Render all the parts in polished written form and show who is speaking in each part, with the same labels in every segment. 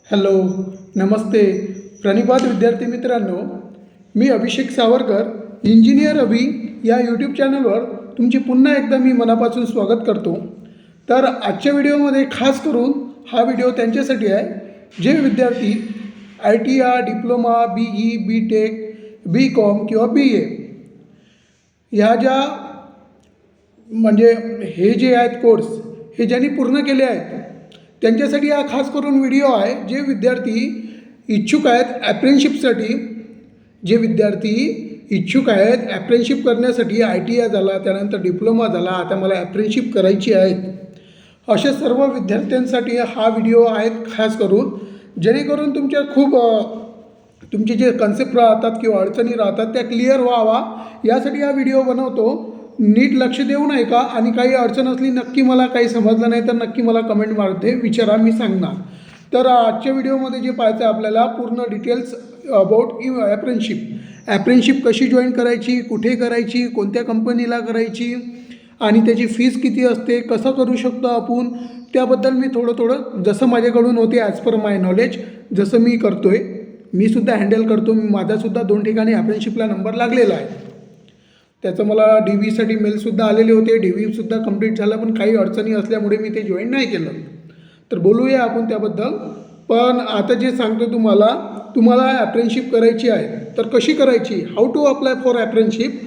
Speaker 1: Hello, नमस्ते प्रणिपात विद्यार्थी मित्रांनो, मी अभिषेक Savarkar, engineer अभि या यूट्यूब चॅनलवर तुमचे पुन्हा एकदा मी मनापासून स्वागत करतो. तर आजच्या व्हिडिओमध्ये खास करून हा व्हिडिओ त्यांच्यासाठी आहे जे विद्यार्थी ITI, diploma, BE, BTech, BCom किंवा BA ह्या ज्या म्हणजे हे जे आहेत कोर्स हे ज्यांनी पूर्ण केले आहेत त्यांच्यासाठी हा खास करून व्हिडिओ आहे. जे विद्यार्थी इच्छुक आहेत ॲप्रेंशिपसाठी, जे विद्यार्थी इच्छुक आहेत ॲप्रेंशिप करण्यासाठी, ITI झाला, त्यानंतर डिप्लोमा झाला, आता मला ॲप्रेंशिप करायची आहेत, अशा सर्व विद्यार्थ्यांसाठी हा व्हिडिओ आहे खास करून, जेणेकरून तुमच्या खूप तुमचे जे कन्सेप्ट राहतात किंवा अडचणी राहतात त्या क्लिअर व्हावा यासाठी हा व्हिडिओ बनवतो. नीट लक्ष देऊन ऐका आणि काही अडचण असली नक्की मला काही समजलं नाही तर नक्की मला कमेंटमध्ये विचारा, मी सांगणार. तर आजच्या व्हिडिओमध्ये जे पाहायचं आहे आपल्याला पूर्ण डिटेल्स अबाउट ॲप्रेंशिप कशी जॉईन करायची, कुठे करायची, कोणत्या कंपनीला करायची आणि त्याची फीस किती असते, कसं करू शकतो आपण, त्याबद्दल मी थोडं जसं माझ्याकडून होते ॲज पर माय नॉलेज जसं मी करतो आहे, मी सुद्धा हँडल करतो. माझासुद्धा 2 ठिकाणी ॲप्रेंशिपला नंबर लागलेला आहे. त्याचं मला DVसाठी मेलसुद्धा आलेले होते, DVसुद्धा कंप्लीट झालं, पण काही अडचणी असल्यामुळे मी ते जॉईन नाही केलं. तर बोलूया आपण त्याबद्दल. पण आता जे सांगतो तुम्हाला ॲप्रेंशिप करायची आहे तर कशी करायची, हाऊ टू अप्लाय फॉर ॲप्रेंशिप,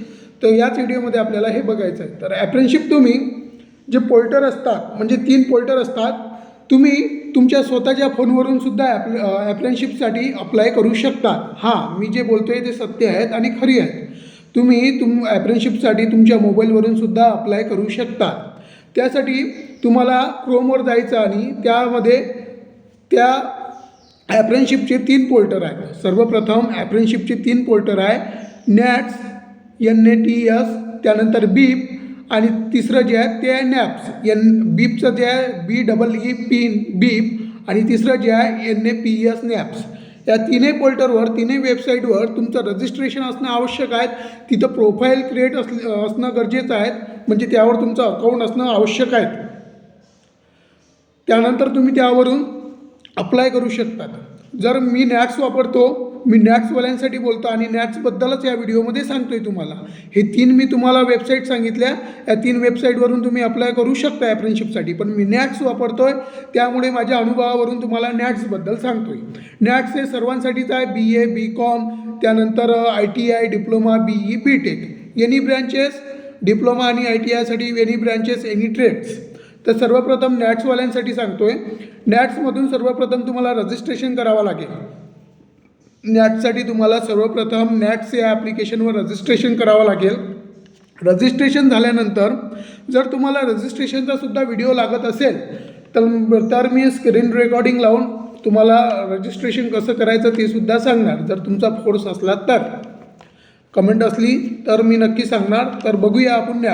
Speaker 1: तर याच व्हिडिओमध्ये आपल्याला हे बघायचं आहे. तर ॲप्रेंशिप तुम्ही जे पोर्टर असतात म्हणजे 3 पोर्टर असतात, तुम्ही तुमच्या स्वतःच्या फोनवरून सुद्धा ॲप्रेंशिपसाठी अप्लाय करू शकता. हां, मी जे बोलतो आहे ते सत्य आहेत आणि खरी आहेत. तुम्ही ॲप्रेंशिपसाठी तुमच्या मोबाईलवरून सुद्धा अप्लाय करू शकता. त्यासाठी तुम्हाला क्रोमवर जायचं आणि त्यामध्ये त्या ॲप्रेंशिपचे 3 पोर्टर आहे. सर्वप्रथम ॲप्रेंशिपचे 3 पोर्टर आहे, NATS, NATS, त्यानंतर बीप आणि तिसरं जे आहे ते आहे NAPS. बीपचं जे आहे BEE बीप आणि तिसरं जे आहे NAPS NAPS. या 3 पोर्टलवर 3 वेबसाईटवर तुमचं रजिस्ट्रेशन असणं आवश्यक आहे. तिथं प्रोफाईल क्रिएट असणं गरजेचं आहे, म्हणजे त्यावर तुमचं अकाउंट असणं आवश्यक आहे. त्यानंतर तुम्ही त्यावरून अप्लाय करू शकता. जर मी NATS वापरतो, मी NATSवाल्यांसाठी बोलतो आणि NATSबद्दलच या व्हिडिओमध्ये सांगतो आहे तुम्हाला. हे 3 मी तुम्हाला वेबसाईट सांगितल्या, या 3 वेबसाईटवरून तुम्ही अप्लाय करू शकता ॲप्रेंशिपसाठी. पण मी NATS वापरतो आहे त्यामुळे माझ्या अनुभवावरून तुम्हाला NATSबद्दल सांगतो आहे. NATS हे सर्वांसाठीच आहे, BA, BCom, त्यानंतर ITI, diploma, BE, BTech, any branches, diploma आणि ITIसाठी एनी ब्रँचेस, एनी ट्रेड्स. तर सर्वप्रथम NATSवाल्यांसाठी सांगतो आहे. NATSमधून सर्वप्रथम तुम्हाला रजिस्ट्रेशन करावं लागेल. NATSसाठी तुम्हाला सर्वप्रथम NATS या ॲप्लिकेशनवर रजिस्ट्रेशन करावं लागेल. रजिस्ट्रेशन झाल्यानंतर जर तुम्हाला रजिस्ट्रेशनचा सुद्धा व्हिडिओ लागत असेल तर मी स्क्रीन रेकॉर्डिंग लावून तुम्हाला रजिस्ट्रेशन कसं करायचं ते सुद्धा सांगणार. जर तुमचा फोर्स असला तर, कमेंट असली तर मी नक्की सांगणार. तर बघूया आपण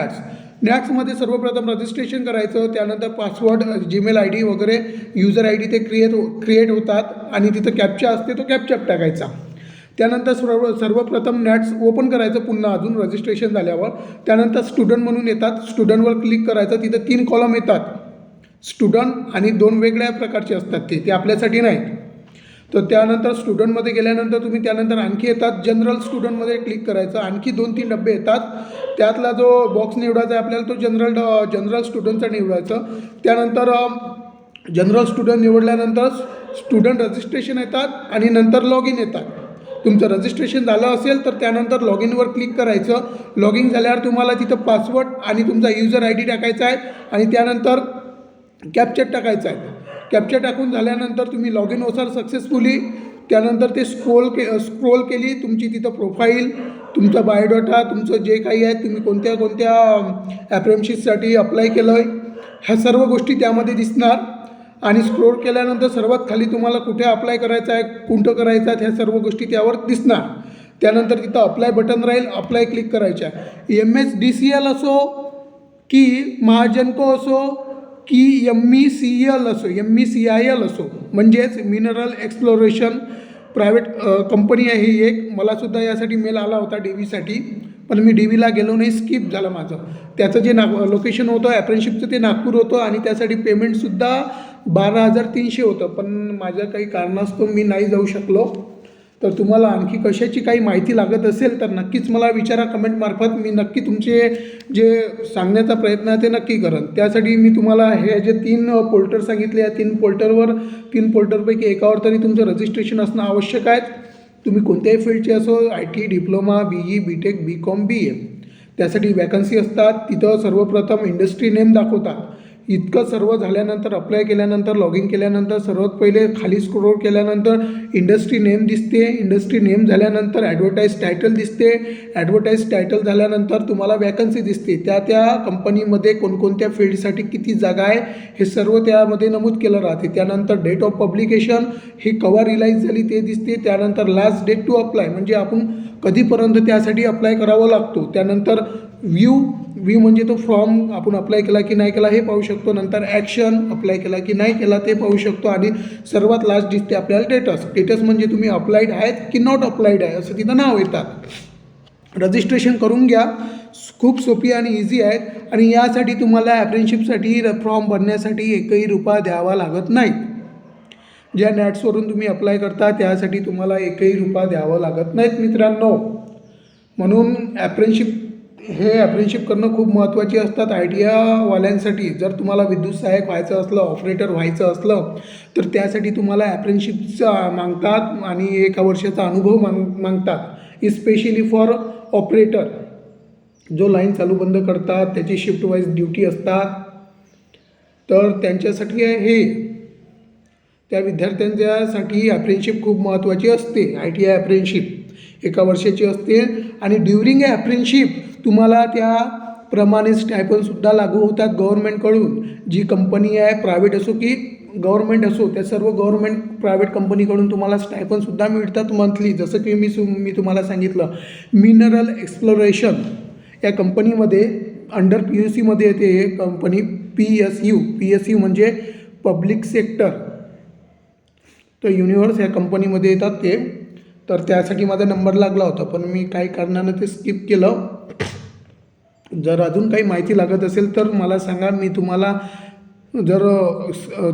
Speaker 1: NATSमध्ये सर्वप्रथम रजिस्ट्रेशन करायचं. त्यानंतर पासवर्ड, जीमेल ID वगैरे युजर ID ते क्रिएट होतात आणि तिथं कॅप्चा असते, तो कॅप्चा टाकायचा. त्यानंतर सर्वप्रथम NATS ओपन करायचं पुन्हा अजून रजिस्ट्रेशन झाल्यावर. त्यानंतर स्टुडंट म्हणून येतात, स्टुडंटवर क्लिक करायचं. तिथं 3 कॉलम येतात, स्टुडंट आणि 2 वेगळ्या प्रकारचे असतात ते आपल्यासाठी नाहीत. तर त्यानंतर स्टुडंटमध्ये गेल्यानंतर तुम्ही त्यानंतर आणखी येतात, जनरल स्टुडंटमध्ये क्लिक करायचं. आणखी 2-3 डबे येतात, त्यातला जो बॉक्स निवडायचा आहे आपल्याला तो जनरल स्टुडंटचा निवडायचं. त्यानंतर जनरल स्टुडंट निवडल्यानंतर स्टुडंट रजिस्ट्रेशन येतात आणि नंतर लॉग इन येतात. तुमचं रजिस्ट्रेशन झालं असेल तर त्यानंतर लॉग इनवर क्लिक करायचं. लॉग इन झाल्यावर तुम्हाला तिथं पासवर्ड आणि तुमचा युजर ID टाकायचा आहे आणि त्यानंतर कॅप्चा टाकायचा आहे. कॅप्चा टाकून झाल्यानंतर तुम्ही लॉग इन होसाल सक्सेसफुली. त्यानंतर ते स्क्रोल केली तुमची तिथं प्रोफाईल, तुमचा बायोडाटा, तुमचं जे काही आहे, तुम्ही कोणत्या ॲप्रेंशिपसाठी अप्लाय केलं आहे, ह्या सर्व गोष्टी त्यामध्ये दिसणार. आणि स्क्रोल केल्यानंतर सर्वात खाली तुम्हाला कुठे अप्लाय करायचं आहे, कुठं करायचं आहे, ह्या सर्व गोष्टी त्यावर दिसणार. त्यानंतर तिथं अप्लाय बटन राहील, अप्लाय क्लिक करायच्या. MSDCL असो की महाजनको असो की MECIL असो, म्हणजेच मिनरल एक्सप्लोरेशन प्रायव्हेट कंपनी आहे ही एक. मलासुद्धा यासाठी मेल आला होता DVसाठी, पण मी DVला गेलो नाही, स्किप झालं माझं. त्याचं जे लोकेशन होतं ॲप्रेंशिपचं ते नागपूर होतं आणि त्यासाठी पेमेंटसुद्धा 12,300 होतं, पण माझ्या काही कारणास्तव मी नाही जाऊ शकलो. तर तुम्हाला आणखी कशाची काही माहिती लागत असेल तर नक्कीच मला विचारा कमेंटमार्फत. मी नक्की तुमचे जे सांगण्याचा प्रयत्न आहे ते नक्की करेन. त्यासाठी मी तुम्हाला हे जे 3 पोर्टर सांगितले, या 3 पोर्टरपैकी एकावर तरी तुमचं रजिस्ट्रेशन असणं आवश्यक आहे. तुम्ही कोणत्याही फील्डचे असो, IT, diploma, BE, BTech, BCom, BA, त्यासाठी वॅकन्सी असतात. तिथं सर्वप्रथम इंडस्ट्री नेम दाखवतात. इतकं सर्व झाल्यानंतर, अप्लाय केल्यानंतर, लॉग इन केल्यानंतर सर्वात पहिले खाली स्क्रोल केल्यानंतर इंडस्ट्री नेम दिसते. इंडस्ट्री नेम झाल्यानंतर ॲडव्हर्टाईज टायटल दिसते. ॲडव्हर्टाईज टायटल झाल्यानंतर तुम्हाला वॅकन्सी दिसते. त्या कंपनीमध्ये कोणकोणत्या फील्डसाठी किती जागा आहे हे सर्व त्यामध्ये नमूद केलं राहते. त्यानंतर डेट ऑफ पब्लिकेशन, ही केव्हा रिलाईज झाली ते दिसते. त्यानंतर लास्ट डेट टू अप्लाय, म्हणजे आपण कधीपर्यंत त्यासाठी अप्लाय करावा लागतो. त्यानंतर व्ह्यू म्हणजे तो फॉर्म आपण अप्लाय केला की नाही केला हे पाहू शकतो. नंतर ॲक्शन, अप्लाय केला की नाही केला ते पाहू शकतो. आणि सर्वात लास्ट दिसते आपल्याला स्टेटस म्हणजे तुम्ही अप्लाइड आहेत की नॉट अप्लाइड आहे असं तिथं नाव येतात. रजिस्ट्रेशन करून घ्या, खूप सोपी आणि इझी आहेत. आणि यासाठी तुम्हाला ॲप्रेंटिसशिपसाठी फॉर्म भरण्यासाठी एकही रुपया द्यावा लागत नाही. ज्या नॅट्सवरून तुम्ही अप्लाय करता त्यासाठी तुम्हाला एकही रुपया द्यावं लागत नाहीत मित्रांनो. म्हणून ॲप्रेंटिसशिप करणं खूप महत्त्वाची असतात ITवाल्यांसाठी. जर तुम्हाला विद्युत सहाय्यक व्हायचं असलं, ऑपरेटर व्हायचं असलं तर त्यासाठी तुम्हाला ॲप्रेंटिसशिपचा मागतात आणि 1 वर्षाचा अनुभव मागतात. इस्पेशली फॉर ऑपरेटर, जो लाईन चालू बंद करतात, त्याची शिफ्ट वाईज ड्युटी असतात, तर त्यांच्यासाठी हे त्या विद्यार्थ्यांच्यासाठी ॲप्रेंटिसशिप खूप महत्त्वाची असते. ITI ॲप्रेंटिसशिप 1 वर्षाची असते. आणि ड्युरिंग ॲप्रेंटिसशिप तुम्हाला त्याप्रमाणे स्टायपनसुद्धा लागू होतात गव्हर्नमेंटकडून. जी कंपनी आहे, प्रायव्हेट असो की गव्हर्नमेंट असो, त्या सर्व गव्हर्नमेंट प्रायव्हेट कंपनीकडून तुम्हाला स्टायपनसुद्धा मिळतात मंथली. जसं की मी तुम्हाला सांगितलं, मिनरल एक्सप्लोरेशन या कंपनीमध्ये अंडर PUCमध्ये येते हे कंपनी. PSU म्हणजे पब्लिक सेक्टर, तर युनिव्हर्स या कंपनीमध्ये येतात ते. तर त्यासाठी माझा नंबर लागला होता, पण मी काही कारणानं ते स्किप केलं. जर अजून काही माहिती लागत असेल तर मला सांगा. मी तुम्हाला जर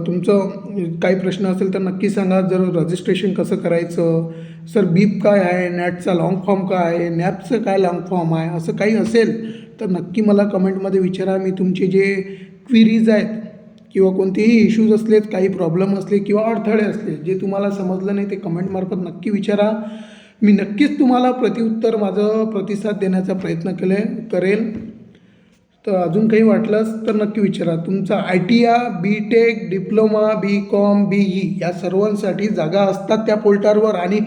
Speaker 1: तुमचं काही प्रश्न असेल तर नक्की सांगा. जर रजिस्ट्रेशन कसं करायचं, सर बीप काय आहे, नॅटचा लाँग फॉर्म काय आहे, नॅपचं काय लाँग फॉर्म आहे, असं काही असेल तर नक्की मला कमेंटमध्ये विचारा. मी तुमचे जे क्विरीज आहेत किंवा कोणतेही इश्यूज असलेत, काही प्रॉब्लेम असले किंवा अडथळे असले, जे तुम्हाला समजलं नाही ते कमेंटमार्फत नक्की विचारा. मी नक्कीच तुम्हाला माझं प्रतिसाद देण्याचा प्रयत्न करेल. तर अजून काही वाटलंच तर नक्की विचारा. तुमचा ITI, BTech, diploma, BCom, BE या सर्वांसाठी जागा असतात त्या पोर्टलवर आणि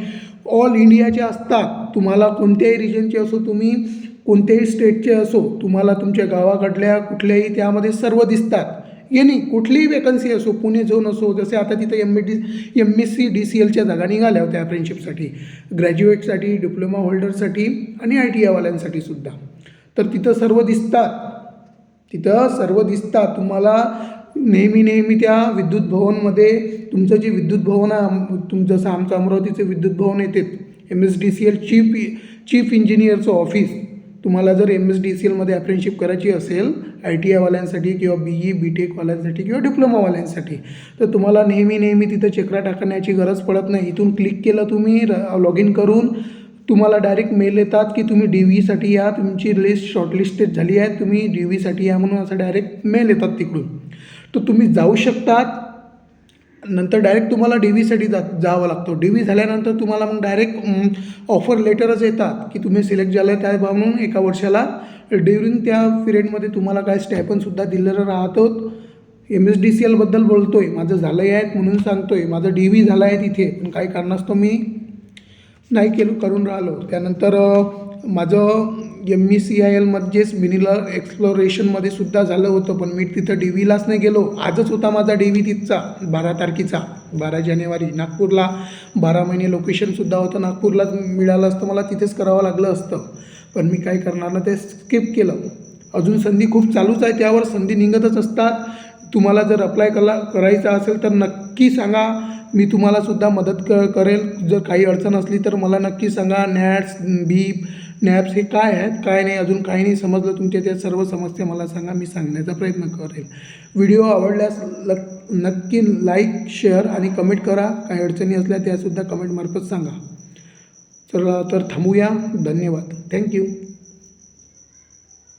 Speaker 1: ऑल इंडियाच्या असतात. तुम्हाला कोणत्याही रिजनचे असो, तुम्ही कोणत्याही स्टेटचे असो, तुम्हाला तुमच्या गावाकडल्या कुठल्याही त्यामध्ये सर्व दिसतात. कुठलीही वॅकन्सी असो, पुणे झोन असो, जसे आता तिथं MSc DCLच्या जागा निघाल्या होत्या अप्रेंटिसशिपसाठी, ग्रॅज्युएटसाठी, डिप्लोमा होल्डरसाठी आणि ITIवाल्यांसाठी सुद्धा. तर तिथं सर्व दिसतात. तुम्हाला नेहमी त्या विद्युत भवनमध्ये तुमचं जे विद्युत भवन आहे, जसं आमचं अमरावतीचं विद्युत भवन येते, MSDCL चीफ इंजिनियरचं ऑफिस. तुम्हाला जर MSDCLमध्ये अप्रेंटिसशिप करायची असेल ITIवाल्यांसाठी किंवा BE BTechवाल्यांसाठी किंवा डिप्लोमावाल्यांसाठी, तर तुम्हाला नेहमी तिथं चक्रा टाकण्याची गरज पडत नाही. इथून क्लिक केलं तुम्ही लॉग इन करून, तुम्हाला डायरेक्ट मेल येतात की तुम्ही DVसाठी या, तुमची लिस्ट शॉर्टलिस्टेड झाली आहे, तुम्ही DVसाठी या म्हणून असं डायरेक्ट मेल येतात तिकडून. तर तुम्ही जाऊ शकतात. नंतर डायरेक्ट तुम्हाला DVसाठी जावं लागतं. DV झाल्यानंतर तुम्हाला मग डायरेक्ट ऑफर लेटरच येतात की तुम्ही सिलेक्ट झाले त्या म्हणून 1 वर्षाला. ड्युरिंग त्या पिरियडमध्ये तुम्हाला काय स्टायपनसुद्धा दिलेलं राहतं. MSDCLबद्दल बोलतोय, माझं झालं आहे म्हणून सांगतोय. माझं DV झालं आहे तिथे, पण काही कारणास्तव मी नाही करून राहिलो. त्यानंतर माझं MECILमध्येच मिनरल एक्सप्लोरेशनमध्ये सुद्धा झालं होतं, पण मी तिथं DVलाच नाही गेलो. आजच होता माझा DV तिथचा 12 तारखेचा, 12 जानेवारी नागपूरला. 12 महिने लोकेशनसुद्धा होतं नागपूरलाच मिळालं असतं, मला तिथेच करावं लागलं असतं, पण मी काय करणार ना ते स्किप केलं. अजून संधी खूप चालूच आहे, त्यावर संधी निघतच असतात. तुम्हाला जर अप्लाय करायचं असेल तर नक्की सांगा. मी तुम्हाला सुद्धा मदत करेल. जर काही अडचण असली तर मला नक्की सांगा. नॅट्स, बीप, नॅप्स हे काय आहेत काय नाही अजून काही नाही समजलं तुमच्या त्या सर्व समस्या मला सांगा, मी सांगण्याचा प्रयत्न करेल. व्हिडिओ आवडल्यास नक्की लाईक शेअर आणि कमेंट करा. काही अडचणी असल्या त्यासुद्धा कमेंटमार्फत सांगा. चला तर थांबूया. धन्यवाद. थँक्यू.